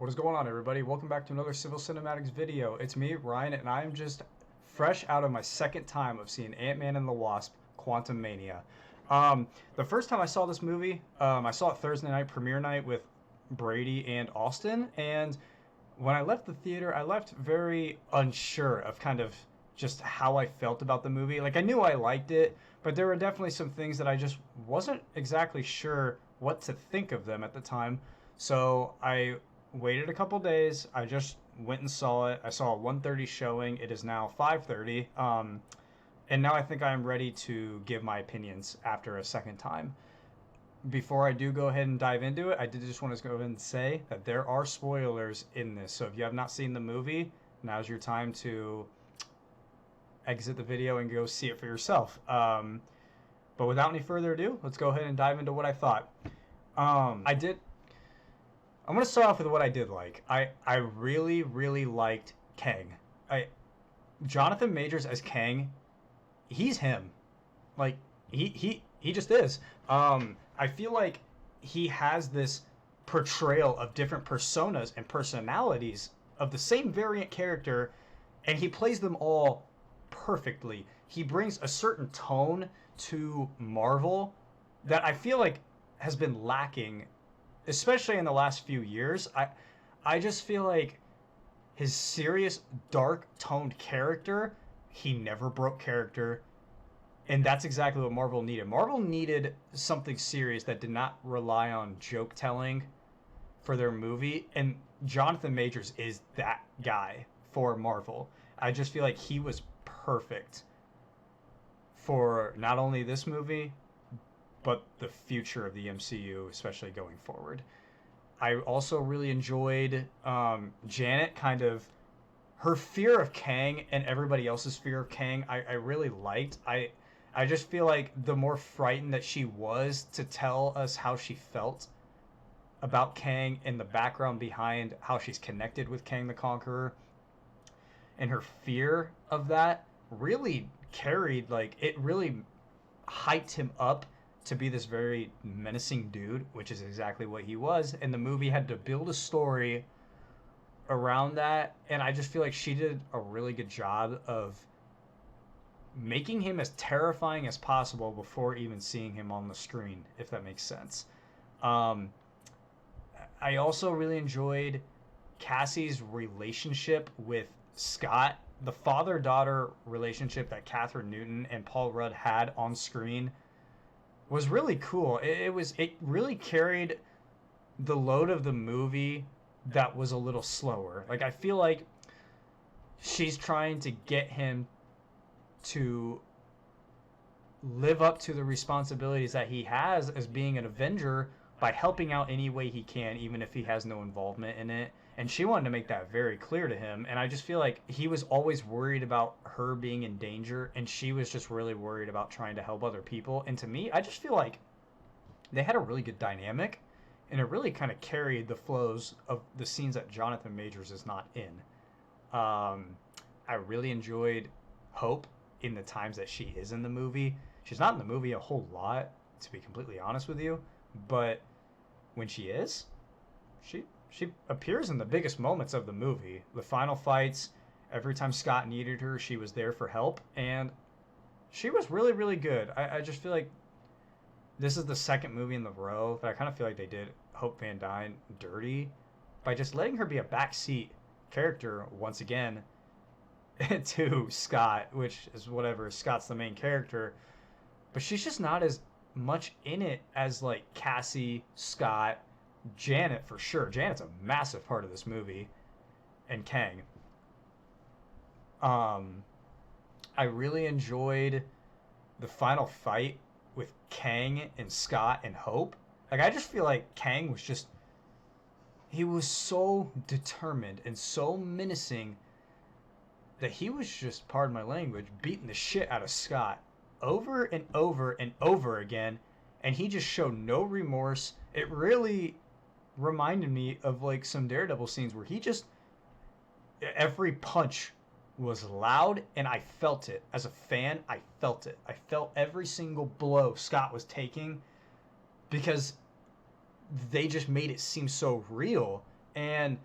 What is going on, everybody? Welcome back to another Civil Cinematics video. It's me, Ryan, and I am just fresh out of my second time of seeing Ant-Man and the Wasp: Quantamania. The first time I saw this movie, I saw it Thursday night, premiere night with Brady and Austin, and when I left the theater, I left very unsure of kind of just how I felt about the movie. Like, I knew I liked it, but there were definitely some things that I just wasn't exactly sure what to think of them at the time. So I waited a couple days. I just went and saw it. I saw a 1:30 showing. It is now 5:30. And now I think I'm ready to give my opinions after a second time. Before I do go ahead and dive into it, I did just want to go ahead and say that there are spoilers in this. So if you have not seen the movie, now's your time to exit the video and go see it for yourself. But without any further ado, let's go ahead and dive into what I thought. I did. I'm gonna start off with what I did like. I really liked Kang. I Jonathan Majors as Kang, he's him. Like he just is. I feel like he has this portrayal of different personas and personalities of the same variant character, and he plays them all perfectly. He brings a certain tone to Marvel that I feel like has been lacking, especially in the last few years. I just feel like his serious, dark toned character, he never broke character. And that's exactly what Marvel needed. Marvel needed something serious that did not rely on joke telling for their movie. And Jonathan Majors is that guy for Marvel. I just feel like he was perfect for not only this movie, but the future of the MCU, especially going forward. I also really enjoyed Janet, kind of her fear of Kang and everybody else's fear of Kang. I really liked. I just feel like the more frightened that she was to tell us how she felt about Kang and the background behind how she's connected with Kang the Conqueror, and her fear of that really carried, like, it really hyped him up to be this very menacing dude, which is exactly what he was. And the movie had to build a story around that. And I just feel like she did a really good job of making him as terrifying as possible before even seeing him on the screen, if that makes sense. Um, I also really enjoyed Cassie's relationship with Scott. The father daughter relationship that Catherine Newton and Paul Rudd had on screen was really cool. It really carried the load of the movie that was a little slower. Like, I feel like she's trying to get him to live up to the responsibilities that he has as being an Avenger by helping out any way he can, even if he has no involvement in it. And she wanted to make that very clear to him. And I just feel like he was always worried about her being in danger, and she was just really worried about trying to help other people. And to me, I just feel like they had a really good dynamic, and it really kind of carried the flows of the scenes that Jonathan Majors is not in. I really enjoyed Hope in the times that she is in the movie. She's not in the movie a whole lot, to be completely honest with you, but when she is, she appears in the biggest moments of the movie. The final fights, every time Scott needed her, she was there for help, and she was really good. I just feel like this is the second movie in the row that I kind of feel like they did Hope Van Dyne dirty by just letting her be a backseat character once again to Scott, which is whatever. Scott's the main character, but she's just not as much in it as like Cassie, Scott, Janet for sure. Janet's a massive part of this movie, and Kang. I really enjoyed the final fight with Kang and Scott and Hope. Like, I just feel like Kang was just, he was so determined and so menacing that he was just, pardon my language, beating the shit out of Scott over and over and over again, and he just showed no remorse. It really reminded me of like some Daredevil scenes where he just, every punch was loud, and I felt it. As a fan, I felt it. I felt every single blow Scott was taking because they just made it seem so real. And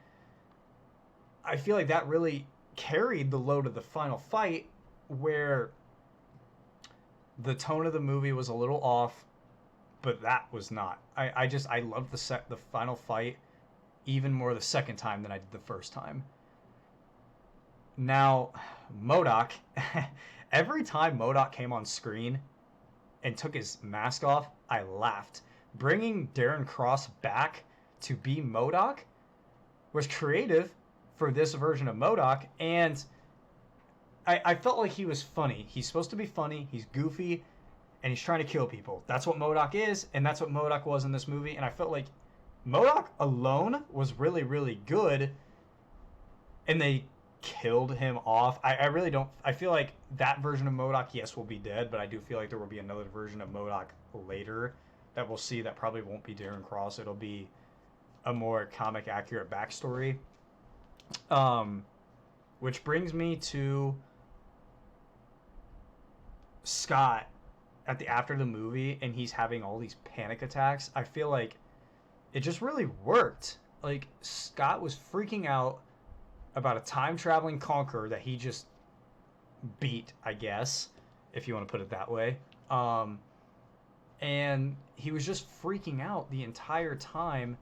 I feel like that really carried the load of the final fight, where the tone of the movie was a little off, but that was not. I loved the final fight even more the second time than I did the first time. Now, MODOK, every time MODOK came on screen and took his mask off, I laughed. Bringing Darren Cross back to be MODOK was creative for this version of MODOK, and I felt like he was funny. He's supposed to be funny, he's goofy, and he's trying to kill people. That's what MODOK is, and that's what MODOK was in this movie, and I felt like MODOK alone was really, really good, and they killed him off. I really don't... I feel like that version of MODOK, yes, will be dead, but I do feel like there will be another version of MODOK later that we'll see that probably won't be Darren Cross. It'll be a more comic accurate backstory. Which brings me to Scott after the movie, and he's having all these panic attacks. I feel like it just really worked. Like, Scott was freaking out about a time-traveling conqueror that he just beat, I guess, if you want to put it that way. And he was just freaking out the entire time,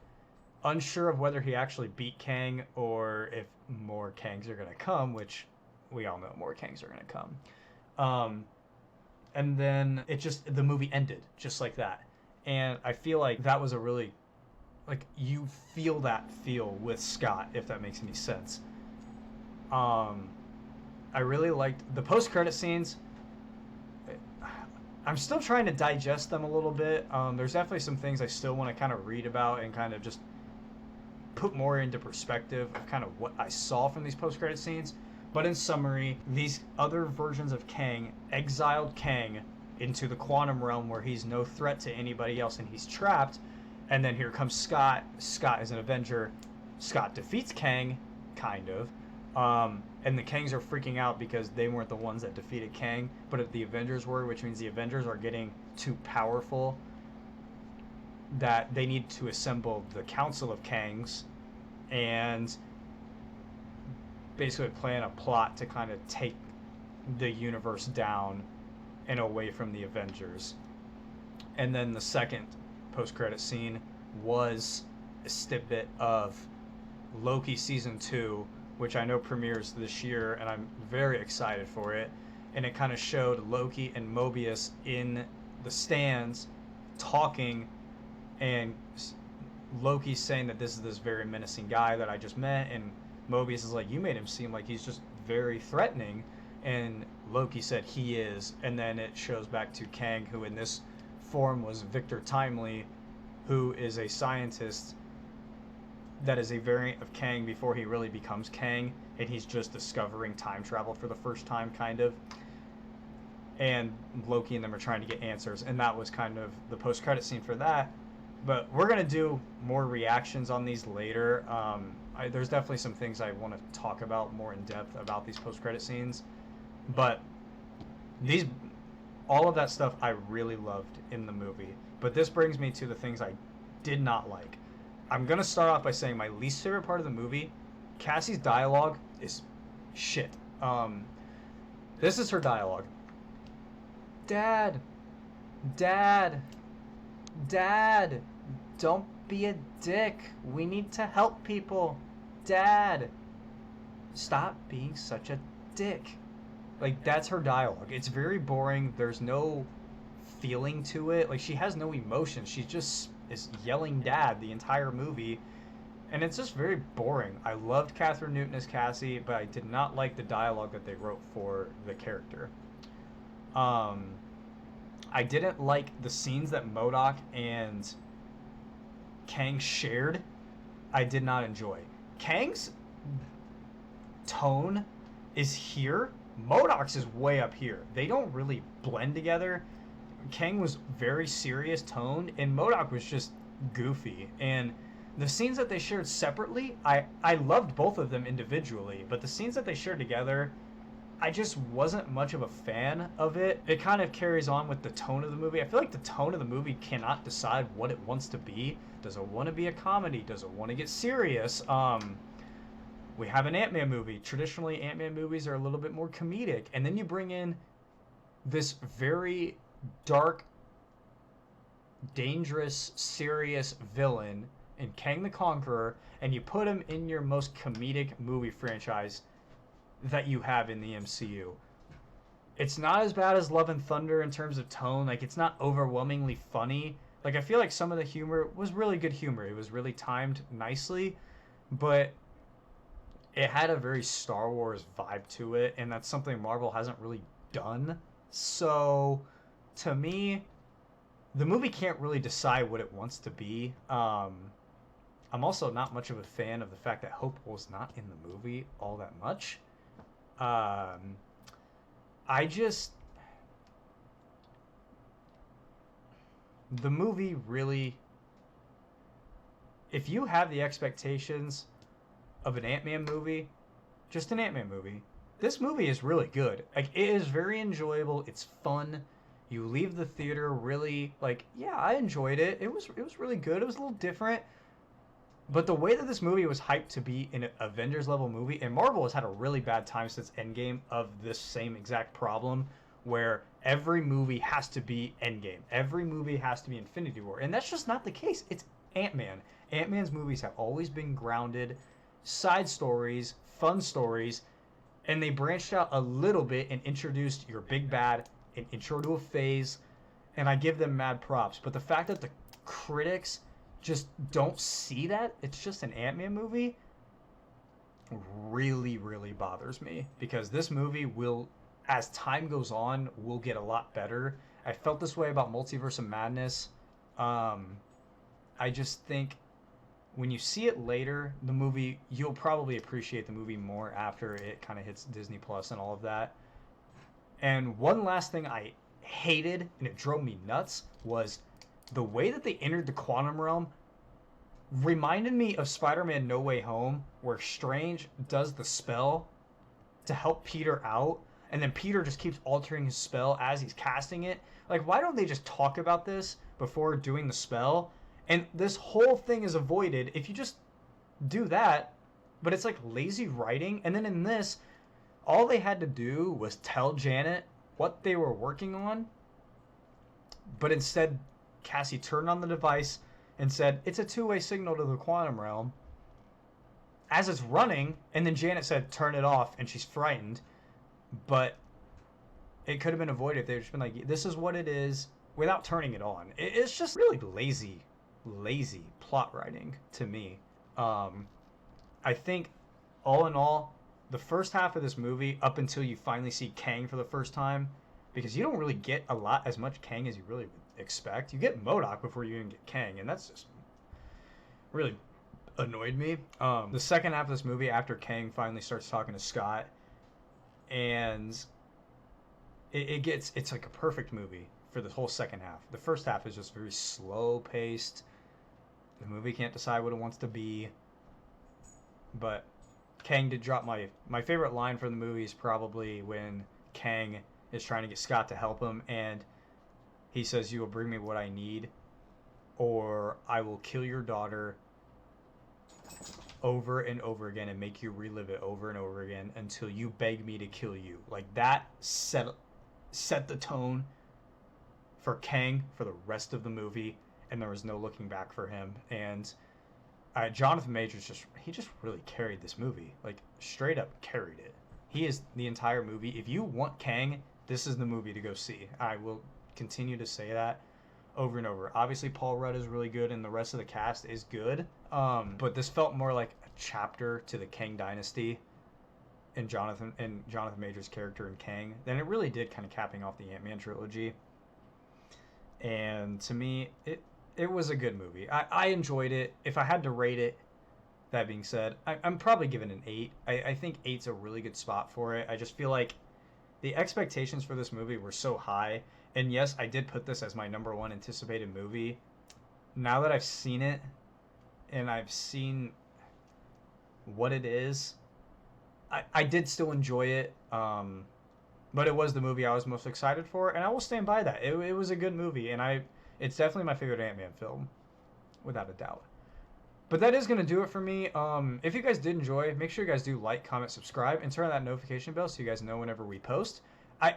unsure of whether he actually beat Kang or if more Kangs are going to come, which we all know more Kangs are going to come. And then the movie ended just like that. And I feel like that was a really, like, you feel that feel with Scott, if that makes any sense. I really liked the post-credit scenes. I'm still trying to digest them a little bit. There's definitely some things I still want to kind of read about and kind of just put more into perspective of kind of what I saw from these post-credit scenes. But in summary, these other versions of Kang exiled Kang into the quantum realm where he's no threat to anybody else and he's trapped. And then here comes Scott. Scott is an Avenger. Scott defeats Kang, kind of. And the Kangs are freaking out because they weren't the ones that defeated Kang, but the Avengers were, which means the Avengers are getting too powerful that they need to assemble the Council of Kangs and basically plan a plot to kind of take the universe down and away from the Avengers. And then the second post-credit scene was a snippet of Loki Season 2, which I know premieres this year, and I'm very excited for it. And it kind of showed Loki and Mobius in the stands talking, and Loki's saying that this is this very menacing guy that I just met, and Mobius is like, you made him seem like he's just very threatening, and Loki said he is. And then it shows back to Kang, who in this form was Victor Timely, who is a scientist that is a variant of Kang before he really becomes Kang, and he's just discovering time travel for the first time, kind of. And Loki and them are trying to get answers, and that was kind of the post-credit scene for that. But we're going to do more reactions on these later. There's definitely some things I want to talk about more in depth about these post-credit scenes. But all of that stuff I really loved in the movie. But this brings me to the things I did not like. I'm going to start off by saying my least favorite part of the movie, Cassie's dialogue is shit. This is her dialogue. Dad, don't be a dick. We need to help people. Dad, stop being such a dick. Like, that's her dialogue. It's very boring. There's no feeling to it. Like, she has no emotion. She just is yelling dad the entire movie. And it's just very boring. I loved Catherine Newton as Cassie, but I did not like the dialogue that they wrote for the character. I didn't like the scenes that MODOK and Kang shared. I did not enjoy. Kang's tone is here. MODOK's is way up here. They don't really blend together. Kang was very serious toned, and MODOK was just goofy. And the scenes that they shared separately, I loved both of them individually, but the scenes that they shared together, I just wasn't much of a fan of it. It kind of carries on with the tone of the movie. I feel like the tone of the movie cannot decide what it wants to be. Does it want to be a comedy? Does it want to get serious? We have an Ant-Man movie. Traditionally, Ant-Man movies are a little bit more comedic. And then you bring in this very dark, dangerous, serious villain in Kang the Conqueror, and you put him in your most comedic movie franchise that you have in the MCU. It's not as bad as Love and Thunder in terms of tone. Like, it's not overwhelmingly funny. Like, I feel like some of the humor was really good humor. It was really timed nicely, but it had a very Star Wars vibe to it, and that's something Marvel hasn't really done. So, to me, the movie can't really decide what it wants to be. I'm also not much of a fan of the fact that Hope was not in the movie all that much. I just... The movie really... If you have the expectations of an Ant-Man movie, just an Ant-Man movie, this movie is really good. Like, it is very enjoyable. It's fun. You leave the theater really, like, yeah, I enjoyed it. It was really good. It was a little different. But the way that this movie was hyped to be an Avengers level movie, and Marvel has had a really bad time since Endgame of this same exact problem, where every movie has to be Endgame. Every movie has to be Infinity War. And that's just not the case. It's Ant-Man. Ant-Man's movies have always been grounded, side stories, fun stories, and they branched out a little bit and introduced your big bad, an intro to a phase, and I give them mad props. But the fact that the critics just don't see that, it's just an Ant-Man movie, really, really bothers me. Because this movie will, as time goes on, will get a lot better. I felt this way about Multiverse of Madness. I just think when you see it later, the movie, you'll probably appreciate the movie more after it kind of hits Disney Plus and all of that. And one last thing I hated, and it drove me nuts, was the way that they entered the quantum realm reminded me of Spider-Man No Way Home, where Strange does the spell to help Peter out, and then Peter just keeps altering his spell as he's casting it. Like, why don't they just talk about this before doing the spell? And this whole thing is avoided if you just do that, but it's like lazy writing. And then in this, all they had to do was tell Janet what they were working on, but instead Cassie turned on the device and said, it's a two-way signal to the quantum realm as it's running, and then Janet said, turn it off, and she's frightened. But it could have been avoided if they'd just been like, this is what it is, without turning it on. It's just really lazy plot writing to me. I think, all in all, the first half of this movie, up until you finally see Kang for the first time, because you don't really get as much Kang as you really would expect. You get MODOK before you even get Kang, and that's just really annoyed me. The second half of this movie, after Kang finally starts talking to Scott, and it's like a perfect movie for the whole second half. The first half is just very slow paced. The movie can't decide what it wants to be. But Kang did drop my favorite line from the movie is probably when Kang is trying to get Scott to help him, and he says, you will bring me what I need, or I will kill your daughter over and over again and make you relive it over and over again until you beg me to kill you. Like, that set the tone for Kang for the rest of the movie, and there was no looking back for him. And Jonathan Majors just really carried this movie. Like, straight up carried it. He is the entire movie. If you want Kang, this is the movie to go see. I will continue to say that over and over. Obviously, Paul Rudd is really good, and the rest of the cast is good. But this felt more like a chapter to the Kang dynasty and Jonathan Majors' character in Kang than it really did, kind of capping off the Ant-Man trilogy. And to me, it was a good movie. I enjoyed it. If I had to rate it, that being said, I'm probably giving an 8. I think 8's a really good spot for it. I just feel like the expectations for this movie were so high. And yes, I did put this as my number one anticipated movie. Now that I've seen it, and I've seen what it is, I did still enjoy it. But it was the movie I was most excited for, and I will stand by that. It was a good movie, and it's definitely my favorite Ant-Man film, without a doubt. But that is going to do it for me. If you guys did enjoy, make sure you guys do like, comment, subscribe, and turn on that notification bell so you guys know whenever we post. I,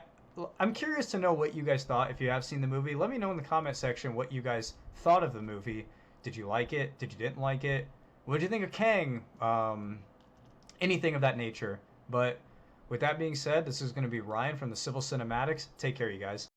I'm curious to know what you guys thought if you have seen the movie. Let me know in the comment section what you guys thought of the movie. Did you like it? Did you didn't like it? What did you think of Kang? Anything of that nature. But with that being said, this is going to be Ryan from the Civil Cinematics. Take care, you guys.